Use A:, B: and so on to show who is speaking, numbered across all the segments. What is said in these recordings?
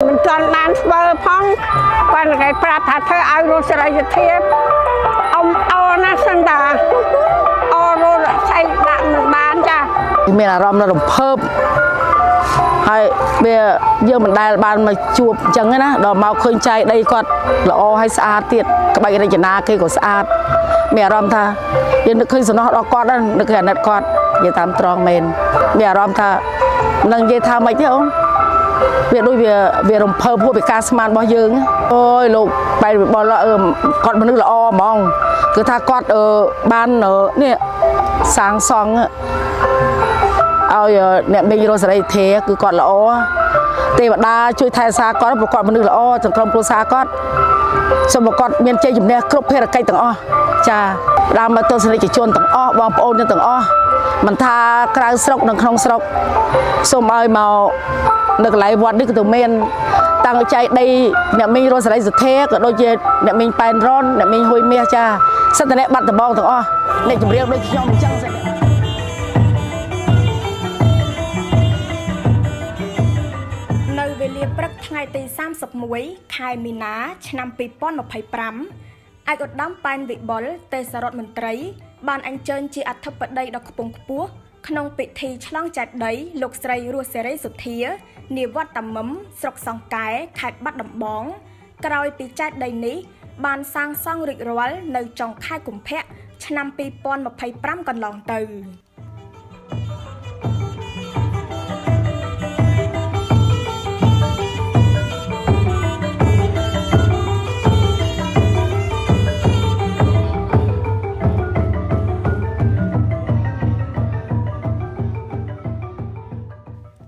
A: mình toàn ban vơ phong quan cái pra thà thơ ai rồi sẽ lại thiệp ông na sang đà rồi xây đạn mình bán cha
B: mình là rom là đồng phơm hay bây giờ mình đài bàn mà chụp chẳng ấy đó màu khơi chay đây còn là o hay xa tiệt các bạn đây chỉ na cây của xa mẹ rom tha giờ được khơi nó đó con đó được hẹn đặt con giờ tam tròn mền mẹ rom tha nâng dây tham mấy chứ không việc đôi việc đồng phơm của việc casman bao giờ ôi lục bài bỏ là con mình là o mong cứ tha con ở ban ở nè sáng xong nè bây giờ sẽ thế cứ còn là o tê bạn đa chui thay xa con một con mình là o chẳng không pro xa con xong một con miền tây chúng nè cướp hết là cây tầng o cha làm mà tôi sẽ chỉ chôn tầng o bom ôn trên tầng o mình tha cài sọc đằng không sọc xong ơi màu được lại vọt đi từ miền tăng chạy đây nè mình rồi sẽ lấy thế cả đôi chơi nè mình pan ron nè mình hồi mía cha sắp tới nè bắt từ bom tầng o nè chụp riêng đôi nhau mình chăng sẽ
C: នៅវេលាព្រឹកថ្ងៃទី31 ខែមីនាឆ្នាំ2025ឯកឧត្តមប៉ែនវិបុលទេសរដ្ឋមន្ត្រីបានអញ្ជើញជាអធិបតីដ៏ខ្ពង់ខ្ពស់ក្នុងពិធីឆ្លងចេតិយលោកស្រីរស់សេរីសុទ្ធានាវត្តតាមុំស្រុកសង្កែខេត្តបាត់ដំបងក្រោយពីចេតិយនេះបានសាងសង់រួចរាល់នៅចុងខែកុម្ភៈឆ្នាំ2025កន្លងទៅ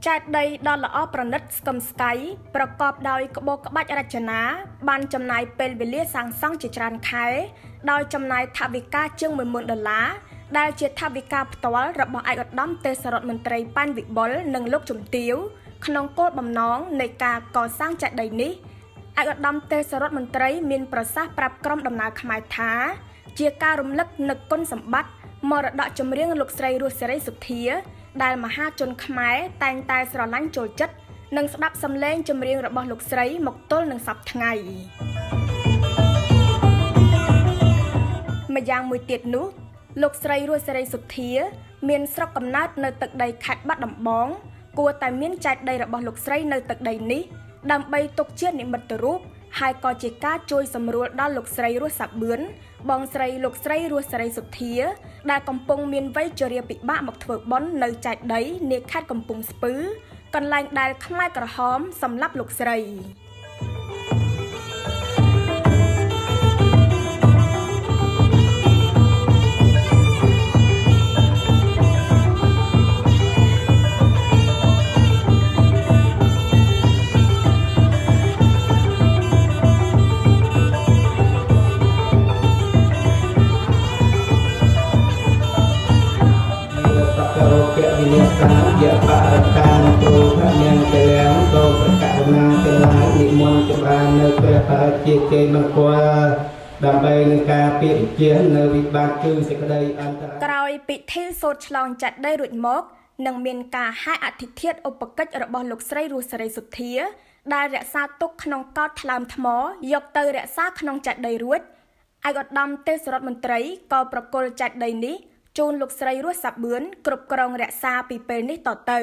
C: ចេតិយដ៏ល្អប្រណិតស្កឹមស្កៃប្រកបដោយក្បូរក្បាច់រចនាបានចំណាយពេលវេលាសាងសង់ជាច្រើនខែដោយចំណាយថវិកាជាង$10000ដែលជាថវិកាផ្ទាល់របស់ឯកឧត្តមទេសរដ្ឋមន្ត្រីប៉ែនវិបុលនិងលោកជំទាវក្នុងគោលបំណងនៃការកសាងចេតិយនេះឯកឧត្តមទេសរដ្ឋមន្ត្រីមានប្រសាសន៍ប្រាប់ក្រុមដំណើរខ្មែរថាជាការរំលឹកនឹកគុណសម្បត្តិមរតកចម្រៀងលោកស្រីរស់សេរីសុទ្ធាដែលមហាជនខ្មែរតែងតែស្រឡាញ់ចូលចិត្តនិងស្ដាប់សំឡេងចម្រៀងរបស់លោកស្រីមកទល់នឹងសប្តាហ៍ថ្ងៃម្យ៉ាងមួយទៀតនោះលោកស្រីរស់សេរីសុទ្ធាមានស្រុកកំណើតនៅទឹកដីខេត្តបាត់ដំបងគួរតែមានចេតិយរបស់លោកស្រីនៅទឹកដីនេះដើម្បីទុកជានិមិត្តរូបហើយក៏ជាការជួយសម្រួលដល់លោកស្រីរស់សាបឿនបងស្រីលោកស្រីរស់សេរីសុទ្ធាដែលកំពុងមានវ័យជរាពិបាកមកធ្វើបុណ្យនៅចេតិយនាខេត្តកំពង់ស្ពឺកន្លែងដែលខ្មែរក្រហមសម្លាប់លោកស្រី
D: ជាបរិការគ្រូព្រះនាងទៅឡើងទៅប្រកាសណាទៅឡើងនិមន្តចម្រើននៅព្រះបរិជាគេមង្គលដើម្បីនឹងការពារជានៅវិបត្តិគឺសេចក្តីអន្តរ
C: ក្រោយពិធីសូត្រឆ្លងចេតិយរួចមកនឹងមានការហែអធិធិធឧបកិច្ចរបស់លោកស្រីរស់សេរីសុទ្ធាដែលរក្សាទុកក្នុងកោដ្ឋថ្លើមថ្មយកទៅរក្សាក្នុងចេតិយរួចឯកឧត្តមទេសរដ្ឋមន្ត្រីក៏ប្រគល់ចេតិយនេះជូនលោកស្រីរស់សាបឿនគ្រប់គ្រងរក្សាពីពេលនេះតទៅ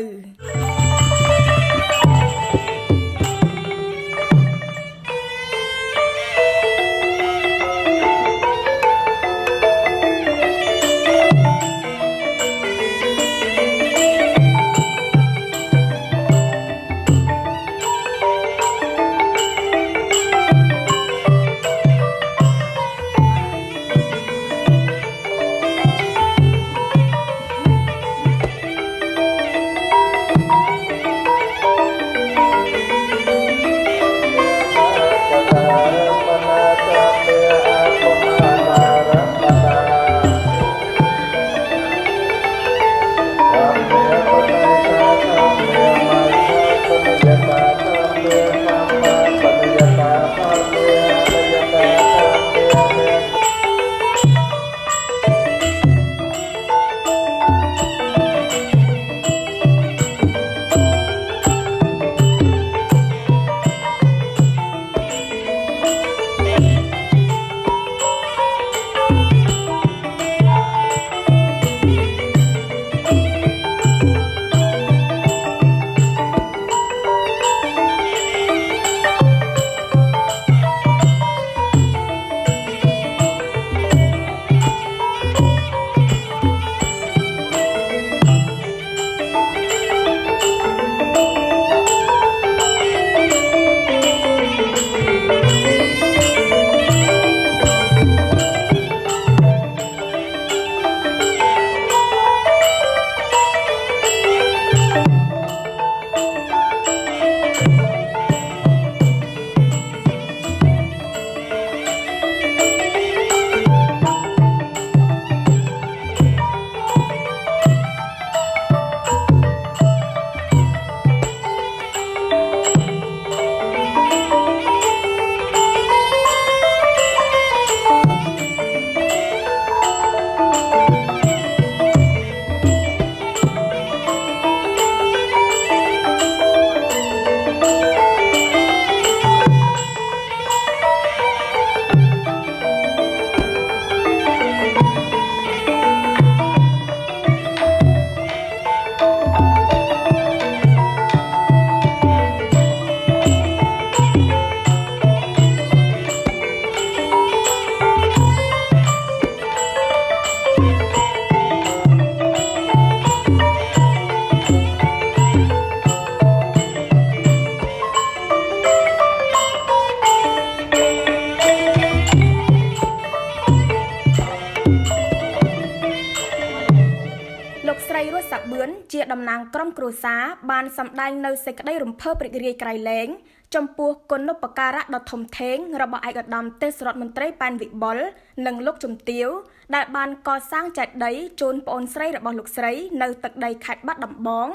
C: តំណាងក្រុមគ្រួសារបានសម្ដែងនៅសេចក្តីរំភើបរីករាយក្រៃលែងចំពោះគុណូបការៈដ៏ធំធេងរបស់ឯកឧត្តមទេសរដ្ឋមន្ត្រីប៉ែនវិបុលនិងលោកជំទាវដែលបានកសាងចេតិយជូនប្អូនស្រីរបស់លោកស្រីនៅទឹកដីខេត្តបាត់ដំបង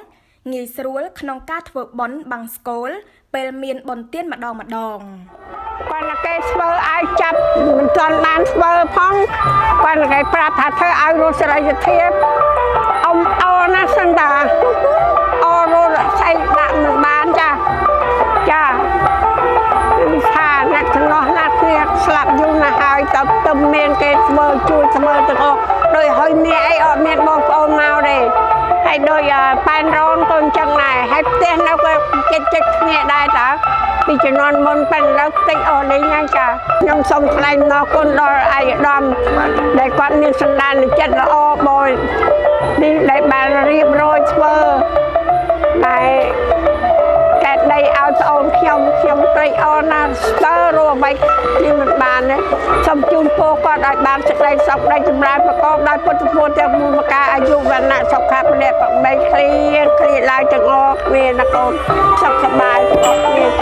C: ងាយស្រួលក្នុងការធ្វើបុណ្យបង្សុកូលពេលមានបុណ្យទានម្ដង
A: គាត់គេធ្វើឲ្យចាប់មិនទាន់បានធ្វើផងគាត់គេប្រាប់ថាធ្វើឲ្យរស់សេរីធាតុអោណាសន្តាអរត់ស្អីដាក់មិនបានចាគឺថាអ្នកទាំងនោះណាស់គ្នាស្លាប់យូរណាស់ហើយទៅមានគេធ្វើជួយធ្វើទាំងអស់ដោយហើយមានអីអត់មានបងប្អូនមកទេហើយដោយប៉ែនរងក៏អញ្ចឹងដែរហើយផ្ទះនៅក៏ចិត្តគ្នាដែរតើពីជំនាន់មុនប៉ែនលើតិចអស់លេងហ្នឹងចាខ្ញុំសូមថ្លែងអរគុណដល់ឯកឧត្តមដែលគាត់មានសន្តានចិត្តល្អបងនេះដែលបានរៀបរយធ្វើតែកែដីឲ្យប្អូនខ្ញុំត្រេកអរណាស់ស្ទើររស់អ្វីខ្ញុំមិនបានទេសូមជូនពរគាត់ឲ្យបានសេចក្តីសុខដែលចម្រើនប្រកបដោយពុទ្ធពរទាំងមូលការអាយុវណ្ណៈសុខៈពលៈបបីគ្រាឡើងទាំងអស់គ្នាណាកូនសុខសប្បាយទាំងអស់គ្នា